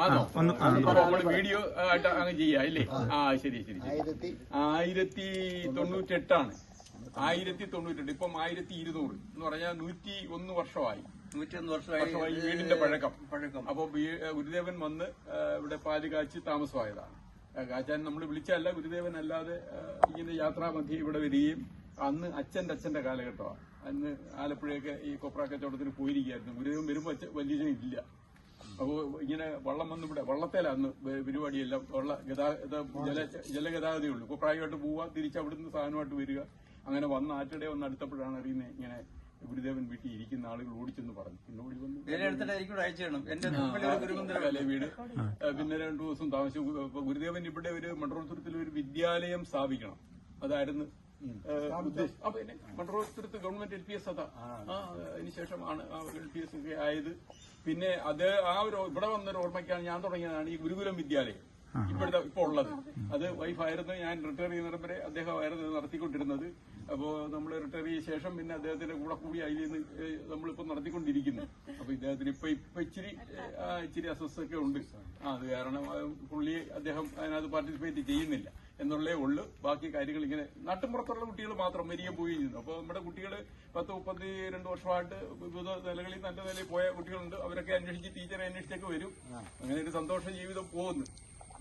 നമ്മള് വീഡിയോ ആയിട്ട് അങ്ങ് ചെയ്യാം അല്ലേ? ശരി. 1098 1098. ഇപ്പം 1200 എന്ന് പറഞ്ഞാൽ 101 വർഷമായി. 101 വർഷമായി വീടിന്റെ പഴക്കം. അപ്പൊ ഗുരുദേവൻ വന്ന് ഇവിടെ പാല് കാച്ചി താമസമായതാണ്. കാച്ചാൻ നമ്മൾ വിളിച്ചല്ല, ഗുരുദേവൻ അല്ലാതെ ഇങ്ങനെ യാത്രാമധ്യേ ഇവിടെ വരികയും അന്ന് അച്ഛന്റെ കാലഘട്ടമാണ്. അന്ന് ആലപ്പുഴയൊക്കെ ഈ കൊപ്ര കച്ചവടത്തിന് പോയിരിക്കുകയായിരുന്നു. ഗുരുദേവൻ വരുമ്പോ വലിയ ഇല്ല. അപ്പോ ഇങ്ങനെ വള്ളം വന്ന് ഇവിടെ വള്ളത്തേല അന്ന് പരിപാടിയെല്ലാം ജലഗതാഗതമേ ഉള്ളൂ. കൊപ്രായുമായിട്ട് പോവുക, തിരിച്ചവിടുന്ന് സാധനമായിട്ട് വരിക. അങ്ങനെ വന്ന് ആറ്റടെ വന്ന് അടുത്തപ്പോഴാണ് അറിയുന്നത് ഇങ്ങനെ ഗുരുദേവൻ വീട്ടിൽ ഇരിക്കുന്ന ആളുകൾ ഓടിച്ചെന്ന് പറഞ്ഞു. പിന്നെ ഓടി വന്ന് വീട്. പിന്നെ 2 ദിവസം താമസിച്ചു. ഗുരുദേവൻ ഇവിടെ ഒരു മണ്ഡലോത്സവത്തിൽ ഒരു വിദ്യാലയം സ്ഥാപിക്കണം, അതായിരുന്നു ഉദ്ദേശം. അപ്പൊ പിന്നെ മണ്ഡലോത്സവത്ത് ഗവൺമെന്റ് LPS അതാ. അതിനുശേഷമാണ് LPS ഒക്കെ ആയത്. പിന്നെ അത് ഇവിടെ വന്നൊരു ഓർമ്മയ്ക്കാണ് ഞാൻ തുടങ്ങിയതാണ് ഈ ഗുരുകുലം വിദ്യാലയം ഇപ്പൊ ഉള്ളത്. അത് വൈഫായിരുന്നു. ഞാൻ റിട്ടയർ ചെയ്യുന്ന വരെ അദ്ദേഹമായിരുന്നു നടത്തിക്കൊണ്ടിരുന്നത്. അപ്പോ നമ്മൾ റിട്ടയർ ചെയ്ത ശേഷം പിന്നെ അദ്ദേഹത്തിന്റെ കൂടി അതിൽ നിന്ന് നമ്മളിപ്പോ നടത്തിക്കൊണ്ടിരിക്കുന്നു. അപ്പൊ ഇദ്ദേഹത്തിന് ഇപ്പൊ ഇച്ചിരി അസ്വസ്ഥയൊക്കെ ഉണ്ട്. അത് കാരണം അദ്ദേഹം അതിനകത്ത് പാർട്ടിസിപ്പേറ്റ് ചെയ്യുന്നില്ല എന്നുള്ളേ ഉള്ളു. ബാക്കി കാര്യങ്ങൾ ഇങ്ങനെ നാട്ടിൻപുറത്തുള്ള കുട്ടികൾ മാത്രം വരികയും പോവുകയും ചെയ്യുന്നു. അപ്പൊ നമ്മുടെ കുട്ടികൾ 10-32 വർഷമായിട്ട് വിവിധ നിലകളിൽ നല്ല നിലയിൽ പോയ കുട്ടികളുണ്ട്. അവരൊക്കെ അന്വേഷിച്ച് ടീച്ചറെ അന്വേഷിച്ചൊക്കെ വരും. അങ്ങനെ ഒരു സന്തോഷ ജീവിതം പോകുന്നു.